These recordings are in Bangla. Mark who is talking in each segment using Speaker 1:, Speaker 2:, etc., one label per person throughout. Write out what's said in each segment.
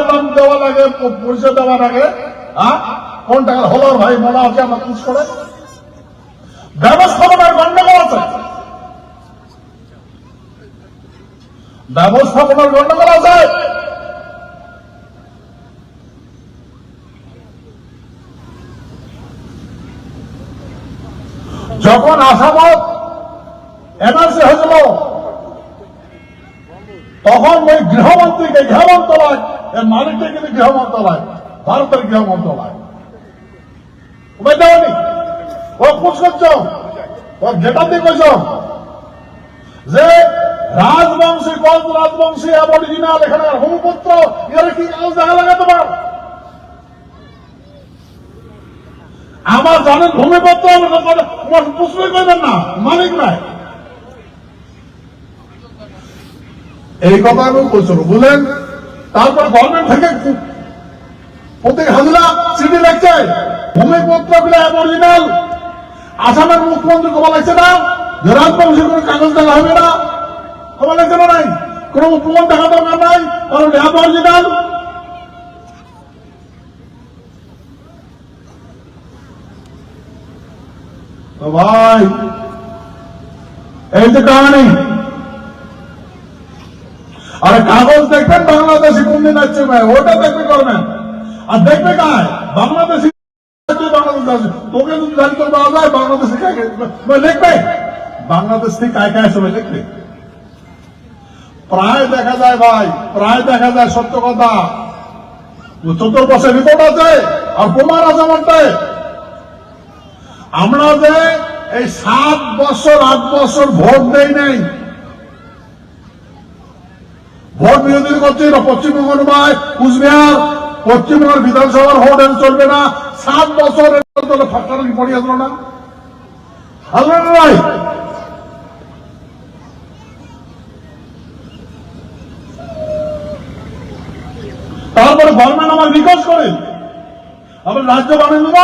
Speaker 1: নাম দেওয়া লাগে, পরিচয় দেওয়ার আগে কোন টাকার হলোর ভাই মনে আছে আমার পুষ করে ব্যবস্থাপনার গন্ডগোল আছে, ব্যবস্থাপনার গন্ডগোল আছে। যখন আসামত এনআরসি হয়েছিল তখন ওই গৃহমন্ত্রীকে গৃহমন্ত্রণালয়, এর মালিকটা কিন্তু গৃহমন্ত্রণালয়, ভারতের গৃহমন্ত্রণালয় দেওয়ানি ও পুষ করছ, ও যেটা দিয়ে কইছ যে রাজবংশী কত রাজবংশী অরিজিনাল এখানে ভূমিপুত্র এর কি কাগজ দেখা লাগে তোমার? আমার জানেন ভূমিপত্র তোমার প্রশ্নই করবেন না, মালিক নাই। এই কথা আমি বলছিল বুঝলেন। তারপর গভর্নমেন্ট থেকে প্রত্যেক হাজিরা চিঠি লিখছে ভূমিপত্র গুলো অরিজিনাল। আসামের মুখ্যমন্ত্রী কবা লাগছে না যে রাজবংশী কোন কাগজ দেখা হবে না, কবা লাগছে না নাই, কোন প্রমাণ দেখা দরকার নাই, কারণ অরিজিনাল। তো ভাই এই যে কাহানি, আর কাগজ দেখবেন বাংলাদেশি কোন দিন আসছে ওটা দেখবে করবেন, আর দেখবে কায় বাংলাদেশি বাংলাদেশ আছে, তোকে যদি জারি করে দেওয়া যায় বাংলাদেশি লিখবে, বাংলাদেশ থেকে কায় কায় সবাই লিখবে। প্রায় দেখা যায় ভাই, প্রায় দেখা যায় সত্য কথা, 14 বছর রিপোর্ট আছে আর প্রমাণ আছে আমার। আমরা যে এই 7 বছর 8 বছর ভোট দেই নাই, ভোট বিরোধী করছে পশ্চিমবঙ্গ নয় কুচবিহার, পশ্চিমবঙ্গের বিধানসভার ভোট চলবে না, 7 বছর ফাঁকি পড়ে আসলো না, আসলো না ভাই। তারপরে গভর্নমেন্ট আমার রিকোয়েস্ট করে আমরা রাজ্য বানিয়ে দেব,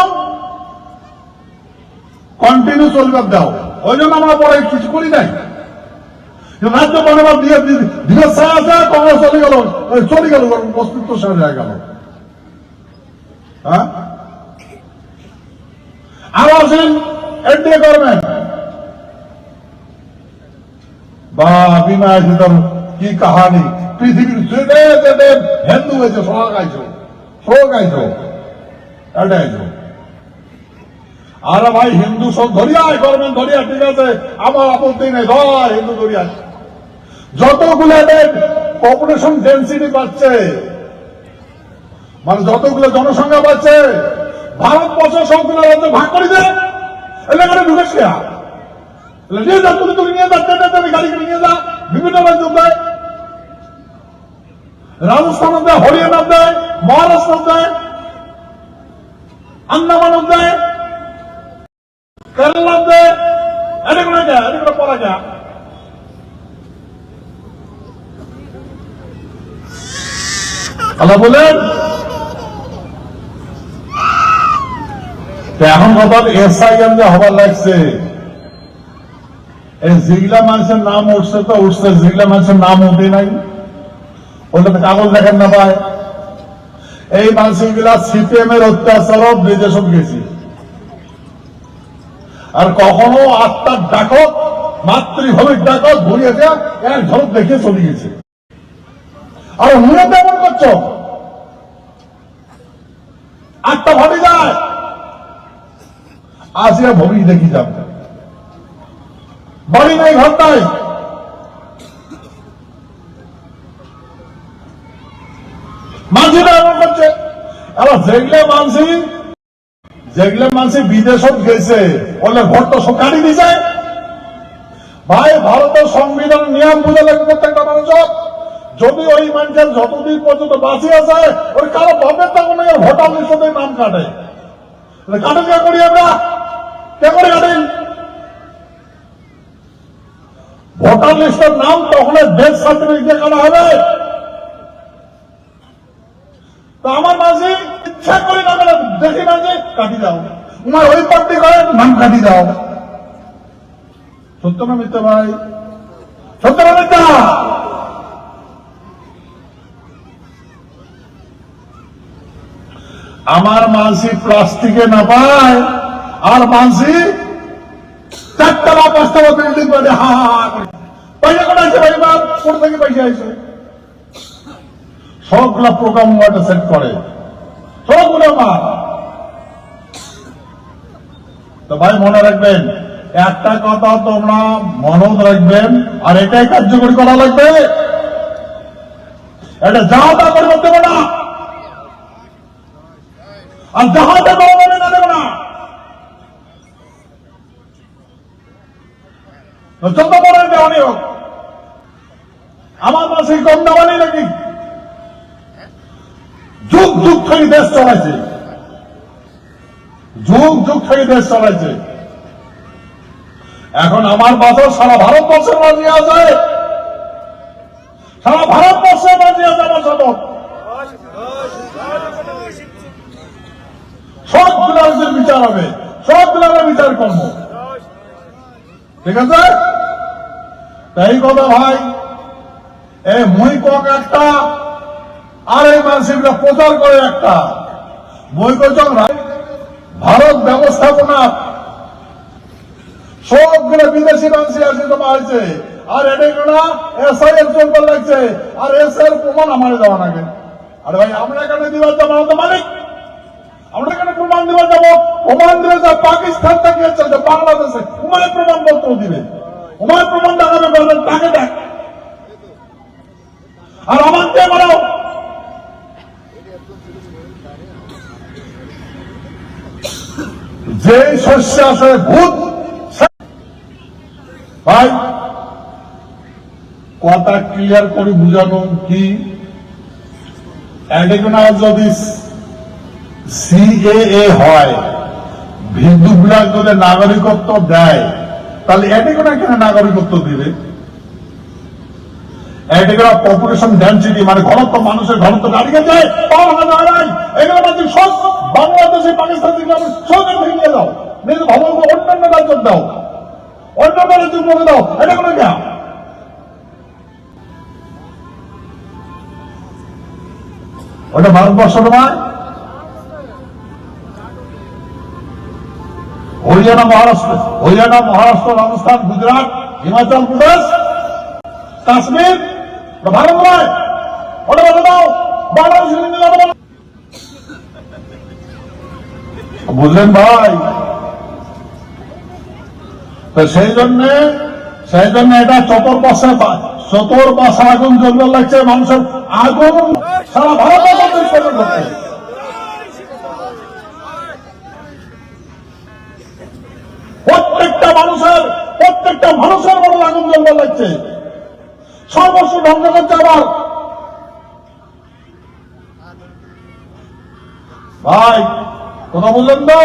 Speaker 1: কন্টিনিউ চলবার দাও, ওই জন্য আমরা পরে কিছু করি নাই। রাজ্য বানাবার দিয়ে ধীরে আছে কংগ্রেস চলে গেল অস্তিত্ব শেষ হয়ে গেল। হ্যাঁ আবার আসেন এনডিএ গভর্নমেন্ট বা বিমা কি কাহানি, পৃথিবীর হিন্দু হয়েছে সোহাগ আইছো, এটাই আরে ভাই হিন্দু সব ধরিয়ায় গভর্নমেন্ট ধরিয়া, ঠিক আছে আমার আপত্তি নেই, ধর হিন্দু ধরিয়ায়। যতগুলো পপুলেশন ডেন্সিটি বাড়ছে, মানে যতগুলো জনসংখ্যা বাড়ছে, ভারতবর্ষ সবগুলো রাজ্য ভাগ করে দেয়, এলাকাটা ঢুকেছ নিয়ে যা, তুমি নিয়ে যা, গাড়ি করে নিয়ে যা, বিভিন্ন রাজ্য দেয়, রাজস্থান দেয়, হরিয়ানা দেয়, মহারাষ্ট্র দেয়, আন্দামান দেয়, কেরালা দেয়, এগুলো পড়া যায়। আল্লাহ বলেন এখন কথা এসআইএম যে হবার লাগছে, এই যেগুলা মানুষের নাম উঠছে তো উঠছে, যেগুলা মানুষের নাম উঠে নাই ওটা তো কাগজ দেখেন না পায়। এই মানুষগুলা সিপিএম এর অত্যাচার বিদেশ গেছি, আর কখনো আত্মার ডাকত মাতৃভূমির ডাকত ঘুরিয়েছে, এক ঝলক দেখে চলে গেছে। আর উনিও তেমন করছো, আত্মা ভাবি যায় আসিয়া ভবি দেখি যাব, বাড়ি নাই ঘর নাই, মাঝিরা এমন করছে। আবার যেগুলা মানসি বিদেশত গেছে বলে ভোট তো সব কাটি দিছে। ভাই ভারতের সংবিধান নিয়ম বুঝে লাগবে প্রত্যেকটা মানুষের, যদি ওই মানুষের যতদিন পর্যন্ত বাঁচি আছে ওই কারো ভাবে তখন ভোটার লিস্টে নাম কাটে, কাটে কে করি আমরা, কে করে কাটেন ভোটার লিস্টের নাম, তখন ডেথ সার্টিফিকেট দিয়ে কাটা হবে। তো আমার মাঝে ইচ্ছা করি না দেখি না যে কাটি দাও, তোমার ওই পার্টি করে নাম কাটি দাও। সত্য না মিথ্যা ভাই? সত্য না মিথ্যা? আমার মানসি প্লাস্টিকে না পায়, আর মানসি 4তলা 5তলা বিল্ডিং করে হা হা হা করে পয়সা করে আছে ভাই, এবার কোথা থেকে পয়সা আছে? সবগুলা প্রোগ্রাম সেট করে, সবগুলো আমার। তো ভাই মনে রাখবেন, একটা কথা তোমরা মনত রাখবেন, আর এটাই কার্যকরী করা লাগবে। এটা যাহা তা করতে দেবে না, আর যাহা তা করতে না দেবে না। যত বড় দেওয়ানি হোক, আমার মাসে কম দেওয়ানি নাকি? যুগ যুগ থেকে দেশ চলাইছে, যুগ যুগ থেকে দেশ চলাইছে। এখন আমার বাজার সারা ভারতবর্ষের মাঝে আছে, সারা ভারতবর্ষের মাঝে আছে আমার শপথ। সবগুলোর বিচার হবে, সবগুলোর বিচার করব, ঠিক আছে? এই কথা ভাই, এই মই কক একটা, আর এই মানুষগুলো প্রচার করে একটা। মই কক ভারত ব্যবস্থাপনা সবগুলো বিদেশি মানুষ আছে জমা হয়েছে, আর এটা এসআইএর চলতে লাগছে, আর এসআই এর প্রমাণ আমার দেওয়া লাগে। আরে ভাই, আমরা এখানে দিবার যাবো তো মালিক, আমরা এখানে প্রমাণ দিবার যাবো, প্রমাণ দিলে যা পাকিস্তান থেকে চলছে বাংলাদেশে, উমায় প্রমাণপত্র দিবে, উমায় প্রমাণ দেখাবে, বলবেন তাকে দেখ, আর আমার দিয়ে বলো। যে শস্য আছে ভূত ভাই, কথা ক্লিয়ার করে বুঝানো কি, যদি সিএএ হয়, হিন্দুগুলা যদি নাগরিকত্ব দেয়, তাহলে এটাকে কেন নাগরিকত্ব দিবে? এটাকে পপুলেশন ডেন্সিটি, মানে ঘনত্ব, মানুষের ঘনত্ব দাঁড়িয়ে যায়, এগুলো সব বাংলাদেশে পাকিস্তান থেকে সব ভেঙে দাও, নিজ ভবন অন্যান্য রাজ্য দাও, অন্য রাজ্য করে দাও, এটা কোনো কেন? ওটা ভারতবর্ষ নয়, হরিয়ানা, মহারাষ্ট্র, রাজস্থান, গুজরাট, হিমাচল প্রদেশ, কাশ্মীর, ভারত নয়, ওটা বলে দাও বাংলাদেশ। বুঝলেন ভাই? তো সেই জন্য এটা চতুর্পাশে আগুন জ্বলতে লাগছে, মানুষের আগুন সারা ভারতবর্ষ করছে। প্রত্যেকটা মানুষের মধ্যে আগুন জ্বলতে লাগছে, সর্বস্ব ধ্বংস করছে। আবার ভাই কথা বললেন তো?